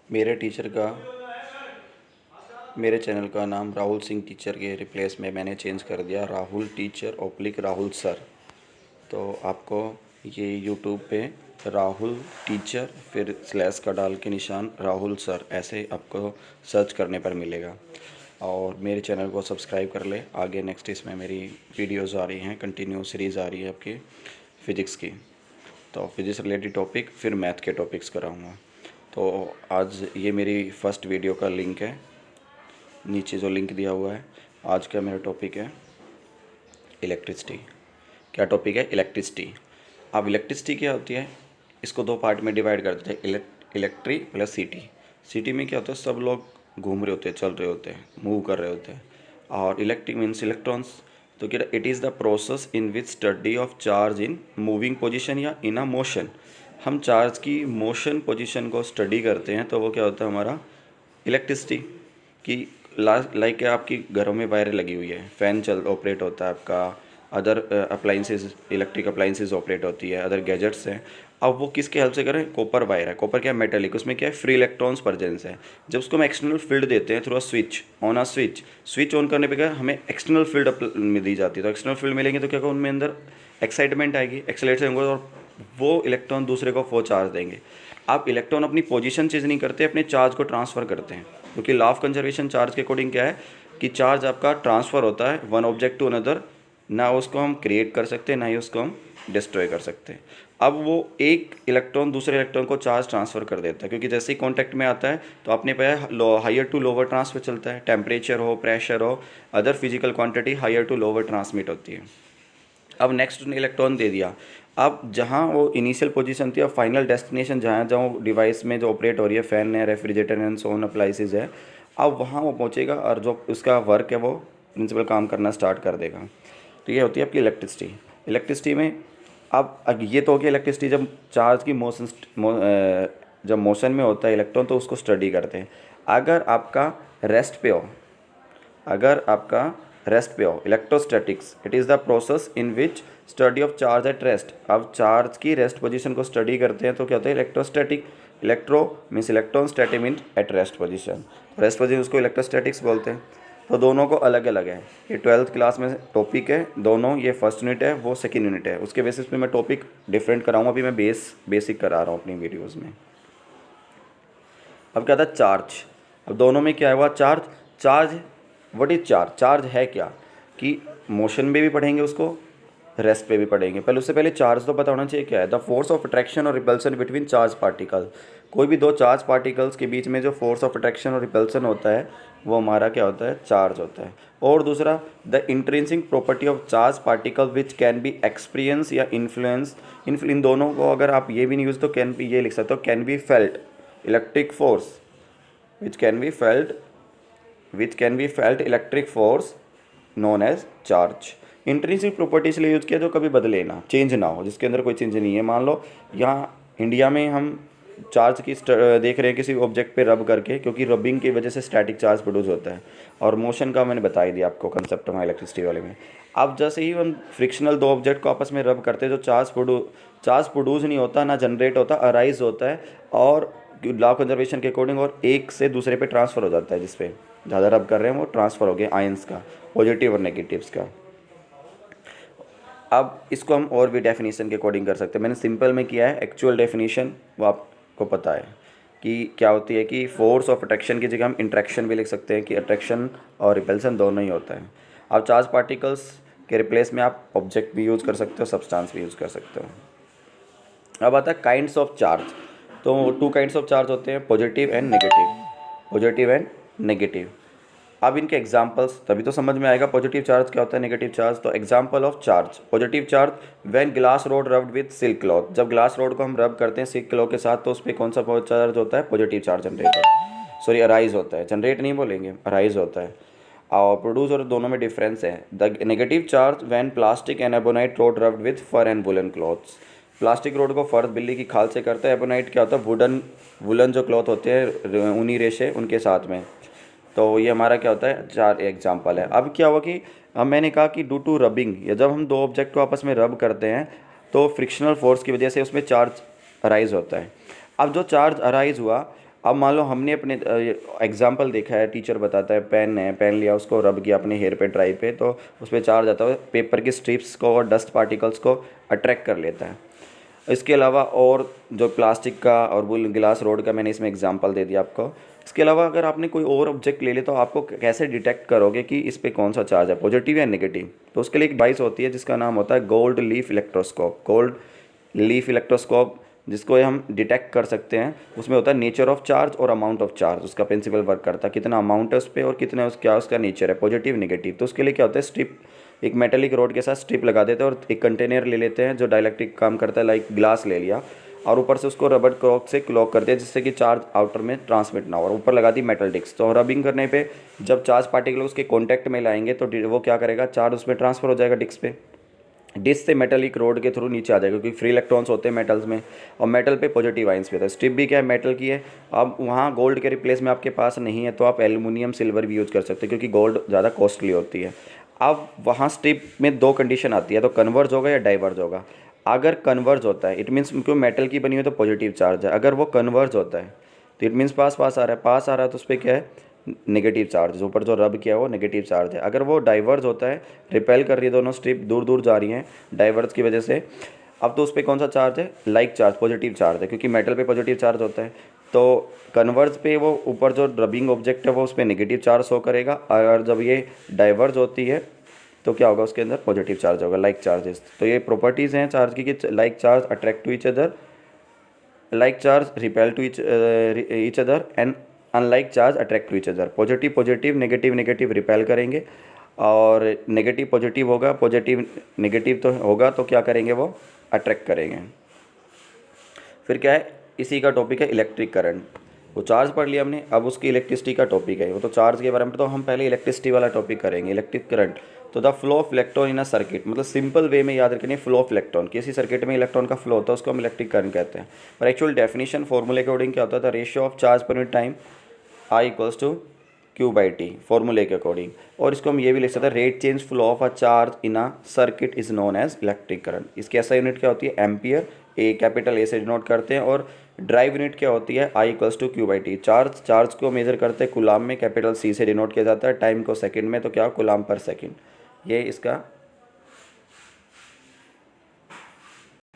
मेरे टीचर का मेरे चैनल का नाम राहुल सिंह टीचर के रिप्लेस में मैंने चेंज कर दिया Rahul teacher oblique Rahul sir. तो आपको ये यूट्यूब पे राहुल टीचर फिर स्लैश का डाल के निशान राहुल सर ऐसे आपको सर्च करने पर मिलेगा। और मेरे चैनल को सब्सक्राइब कर ले। आगे नेक्स्ट इसमें मेरी वीडियोस आ रही हैं, कंटिन्यू सीरीज़ आ रही है आपकी फ़िज़िक्स की। तो फिज़िक्स रिलेटेड टॉपिक फिर मैथ के टॉपिक्स कराऊंगा। तो आज ये मेरी फ़र्स्ट वीडियो का लिंक है, नीचे जो लिंक दिया हुआ है। आज का मेरा टॉपिक है इलेक्ट्रिसिटी। क्या टॉपिक है? इलेक्ट्रिसिटी। अब इलेक्ट्रिसिटी क्या होती है, इसको दो पार्ट में डिवाइड कर देते हैं, इलेक्ट्रिक प्लस सिटी। सिटी में क्या होता है, सब लोग घूम रहे होते हैं, चल रहे होते हैं, मूव कर रहे होते हैं। और इलेक्ट्रिक मीन्स इलेक्ट्रॉन्स। तो क्या it is the process in which study of charge in moving position या इन अ मोशन। हम चार्ज की मोशन पोजिशन को स्टडी करते हैं, तो वो क्या होता है हमारा इलेक्ट्रिसिटी की। लाइक आपकी घरों में वायर लगी हुई है, फ़ैन चल ऑपरेट होता है आपका, other appliances electric appliances operate होती है, अदर गैजेट्स हैं। अब वो किसके हेल्प से करें? कॉपर वायर है। कॉपर क्या है? मेटेलिक। उसमें क्या है? फ्री इलेक्ट्रॉन्स प्रेजेंस है। जब उसको हम एक्सटर्नल फील्ड देते हैं through a switch on, switch on करने पे क्या हमें एक्सटर्नल फील्ड में दी जाती है। तो एक्सटर्नल फील्ड मिलेंगे तो क्या होगा, उनमें अंदर एक्साइटमेंट आएगी, एक्सेलरेशन होंगे और वो इलेक्ट्रॉन दूसरे को वो चार्ज देंगे। आप इलेक्ट्रॉन अपनी पोजीशन चेंज नहीं करते, अपने चार्ज को ट्रांसफ़र करते हैं। क्योंकि लॉ ऑफ कंजर्वेशन चार्ज के अकॉर्डिंग क्या है कि चार्ज आपका ट्रांसफ़र होता है वन ऑब्जेक्ट टू अनदर। ना उसको हम क्रिएट कर सकते हैं, ना ही उसको हम डिस्ट्रॉय कर सकते हैं। अब वो एक इलेक्ट्रॉन दूसरे इलेक्ट्रॉन को चार्ज ट्रांसफ़र कर देता है, क्योंकि जैसे ही कॉन्टैक्ट में आता है तो आपने पाया हायर टू लोअर ट्रांसफर चलता है। टेम्परेचर हो, प्रेशर हो, other physical quantity higher to lower transmit होती है। अब नेक्स्ट इलेक्ट्रॉन दे दिया। अब जहाँ वो इनिशियल पोजीशन थी, अब फाइनल डेस्टिनेशन जहाँ जहाँ डिवाइस में जो ऑपरेट हो रही है, फ़ैन है, रेफ्रिजरेटर एंड सोन अप्लाइंसेस है, अब वहाँ वो पहुँचेगा और जो उसका वर्क है वो प्रिंसिपल काम करना स्टार्ट कर देगा। तो ये होती है आपकी इलेक्ट्रिसिटी। इलेक्ट्रिसिटी में अब ये तो हो गया इलेक्ट्रिसिटी। जब चार्ज की जब मोशन में होता है इलेक्ट्रॉन तो उसको स्टडी करते हैं। अगर आपका रेस्ट पे हो अगर आपका रेस्ट पे हो, electrostatics, it is the process in which study of charge at rest. अब चार्ज की रेस्ट पोजीशन को स्टडी करते हैं तो क्या होता है electrostatic. Electro means electron, static means at rest position. Rest position उसको इलेक्ट्रोस्टैटिक्स बोलते हैं। तो दोनों को अलग अलग है। ये 12th क्लास में टॉपिक है दोनों, ये फर्स्ट यूनिट है, वो सेकेंड यूनिट है। उसके बेसिस पे मैं टॉपिक डिफरेंट कराऊंगा। अभी मैं बेसिक करा रहा हूँ अपनी वीडियोज़ में। अब क्या था चार्ज। अब दोनों में क्या हुआ, charge. Charge what is charge? Charge है क्या कि मोशन में भी पढ़ेंगे उसको, रेस्ट पे भी पढ़ेंगे। पहले उससे पहले चार्ज तो पता होना चाहिए क्या है। द फोर्स ऑफ अट्रैक्शन और रिपल्सन बिटवीन चार्ज पार्टिकल। कोई भी दो चार्ज पार्टिकल्स के बीच में जो फोर्स ऑफ अट्रैक्शन और रिपल्सन होता है वो हमारा क्या होता है, चार्ज होता है। और दूसरा the intrinsic property of charge particle which can B experience या इन्फ्लुएंस। इन दोनों को अगर आप ये भी नहीं यूज़ तो कैन बी ये लिख सकते हो, can be felt electric force which can be felt electric force known as charge. Intrinsic property इसलिए यूज़ किया जो कभी बदले ना, चेंज ना हो, जिसके अंदर कोई चेंज नहीं है। मान लो यहाँ इंडिया में हम चार्ज की देख रहे हैं किसी ऑब्जेक्ट पे रब करके, क्योंकि रबिंग की वजह से स्टैटिक चार्ज प्रोड्यूस होता है। और मोशन का मैंने बता ही दिया आपको कंसेप्ट हमारा इलेक्ट्रिसिटी वाले में। अब जैसे ही हम फ्रिक्शनल दो ऑब्जेक्ट को आपस में रब करते हैं, जो चार्ज प्रोड्यूस नहीं होता, ना जनरेट होता, अराइज होता है और लॉ ऑफ कंजर्वेशन के अकॉर्डिंग और एक से दूसरे पे ट्रांसफ़र हो जाता है। जिस पे ज़्यादा रब कर रहे हैं वो ट्रांसफ़र हो गया आयंस का, पॉजिटिव और नेगेटिव्स का। अब इसको हम और भी डेफिनेशन के अकॉर्डिंग कर सकते हैं। मैंने सिंपल में किया है, एक्चुअल डेफिनेशन वो आपको पता है कि क्या होती है कि फोर्स ऑफ अट्रैक्शन की जगह हम इंट्रैक्शन भी लिख सकते हैं कि अट्रैक्शन और रिपल्सन दोनों ही होता है। अब चार्ज पार्टिकल्स के रिप्लेस में आप ऑब्जेक्ट भी यूज़ कर सकते हो, सब्सटेंस भी यूज़ कर सकते हो। अब आता है काइंड्स ऑफ चार्ज। तो टू काइंड्स ऑफ चार्ज होते हैं, positive and negative. Positive and negative. अब इनके एग्जांपल्स तभी तो समझ में आएगा पॉजिटिव चार्ज क्या होता है, नेगेटिव चार्ज। तो example of charge, positive charge when glass rod rubbed with silk cloth. जब ग्लास रोड को हम रब करते हैं सिल्क क्लॉथ के साथ तो उस पर कौन सा चार्ज होता है, पॉजिटिव चार्ज जनरेट होता है, सॉरी अराइज होता है, जनरेट नहीं बोलेंगे, अराइज होता है। और प्रोड्यूस और दोनों में डिफरेंस है। The negative charge when plastic and ebonite rod rubbed with fur and woollen cloths. Plastic rod को फर बिल्ली की खाल से करता है, एबोनाइट क्या होता है, वुलन जो क्लॉथ होते हैं ऊनी रेशे उनके साथ में। तो ये हमारा क्या होता है, चार एग्जाम्पल है। अब क्या हुआ कि अब मैंने कहा कि ड्यू टू रबिंग, या जब हम दो ऑब्जेक्ट को आपस में रब करते हैं तो फ्रिक्शनल फोर्स की वजह से उसमें चार्ज अराइज होता है। अब जो चार्ज अराइज हुआ, अब मान लो हमने अपने एग्जाम्पल देखा है, टीचर बताता है पेन लिया, उसको रब किया अपने हेयर पे, ड्राई पे, तो उस पर चार्ज आता है, पेपर की स्ट्रिप्स को और डस्ट पार्टिकल्स को अट्रैक्ट कर लेता है। इसके अलावा और जो प्लास्टिक का और वो गिलास रोड का मैंने इसमें एग्जांपल दे दिया आपको। इसके अलावा अगर आपने कोई और ऑब्जेक्ट ले लिया तो आपको कैसे डिटेक्ट करोगे कि इस पे कौन सा चार्ज है, पॉजिटिव या नेगेटिव? तो उसके लिए एक डिवाइस होती है जिसका नाम होता है gold leaf electroscope. Gold leaf electroscope जिसको हम डिटेक्ट कर सकते हैं, उसमें होता है नेचर ऑफ चार्ज और अमाउंट ऑफ चार्ज, उसका प्रिंसिपल वर्क करता है, कितना अमाउंट है उस पर और कितना क्या उसका नेचर है, पॉजिटिव नेगेटिव। तो उसके लिए क्या होता है, स्ट्रिप, एक मेटेलिक रोड के साथ स्ट्रिप लगा देते हैं और एक कंटेनर ले लेते हैं जो डाइलेक्ट्रिक काम करता है, लाइक ग्लास ले लिया, और ऊपर से उसको रबर क्लॉक से क्लॉक करते हैं जिससे कि चार्ज आउटर में ट्रांसमिट ना हो, और ऊपर लगा दी मेटल डिस्क। तो रबिंग करने पे जब चार्ज पार्टिकल उसके कॉन्टैक्ट में लाएंगे तो वो क्या करेगा, चार्ज उसमें ट्रांसफर हो जाएगा डिस्क पे, डिस्क से मेटलिक रोड के थ्रू नीचे आ जाएगा, क्योंकि फ्री इलेक्ट्रॉन्स होते हैं मेटल्स में, और मेटल पे पॉजिटिव आइंस पे था। स्ट्रिप भी क्या है, मेटल की है। अब वहाँ गोल्ड के रिप्लेस में आपके पास नहीं है तो आप एल्युमिनियम सिल्वर भी यूज़ कर सकते हैं, क्योंकि गोल्ड ज़्यादा कॉस्टली होती है। अब वहाँ स्ट्रिप में दो कंडीशन आती है, तो कन्वर्ज होगा या डाइवर्ज होगा। अगर कन्वर्ज होता है इट मीन्स क्यों मेटल की बनी हुई तो पॉजिटिव चार्ज है, अगर वो कन्वर्ज होता है तो इट मीन्स पास पास आ रहा है, पास आ रहा है तो उस पर क्या है, नेगेटिव चार्ज, ऊपर जो रब किया है वो नेगेटिव चार्ज है। अगर वो डाइवर्ज होता है, रिपेल कर रही है, दोनों स्ट्रिप दूर दूर जा रही हैं डाइवर्ज की वजह से, अब तो उस पर कौन सा चार्ज है, लाइक चार्ज, पॉजिटिव चार्ज है, क्योंकि मेटल पे पॉजिटिव चार्ज होता है। तो कन्वर्ज पे वो ऊपर जो रबिंग ऑब्जेक्ट है वो उस पर नेगेटिव चार्ज शो करेगा, और जब ये डाइवर्ज होती है तो क्या होगा, उसके अंदर पॉजिटिव चार्ज होगा, लाइक चार्जेस। तो ये प्रॉपर्टीज़ हैं चार्ज की कि like charge attract to each other, like charge repel to each other and unlike charge attract to each other। Positive positive, negative negative repel करेंगे, और नेगेटिव पॉजिटिव होगा, positive negative तो होगा तो क्या करेंगे, वो अट्रैक्ट करेंगे। फिर क्या है, इसी का टॉपिक है इलेक्ट्रिक करंट। वो चार्ज पढ़ लिया हमने, अब उसकी इलेक्ट्रिसिटी का टॉपिक है, वो तो चार्ज के बारे में, तो हम पहले इलेक्ट्रिसिटी वाला टॉपिक करेंगे, इलेक्ट्रिक करंट। तो the flow of electron in a circuit, मतलब सिंपल वे में याद रखनी, फ्लो ऑफ इलेक्ट्रॉन, किसी सर्किट में इलेक्ट्रॉन का फ्लो होता है उसको हम इलेक्ट्रिक करंट कहते हैं। पर एक्चुअल डेफिनेशन फॉर्मूले के अकॉर्डिंग क्या होता था, ratio of charge per unit time I equals to Q/T, फॉर्मूले के अकॉर्डिंग। और इसको हम ये भी लिख सकते हैं, rate change flow of a charge in a circuit is known as electric current. इसकी ऐसा यूनिट क्या होती है, एम्पियर, ए कैपिटल ए से डिनोट करते हैं, और ड्राइव यूनिट क्या होती है, आई इक्वल्स टू Q/T। चार्ज को मेजर करते हैं कुलाम में, कैपिटल सी से डिनोट किया जाता है, टाइम को सेकंड में, तो क्या कुलाम पर सेकंड, ये इसका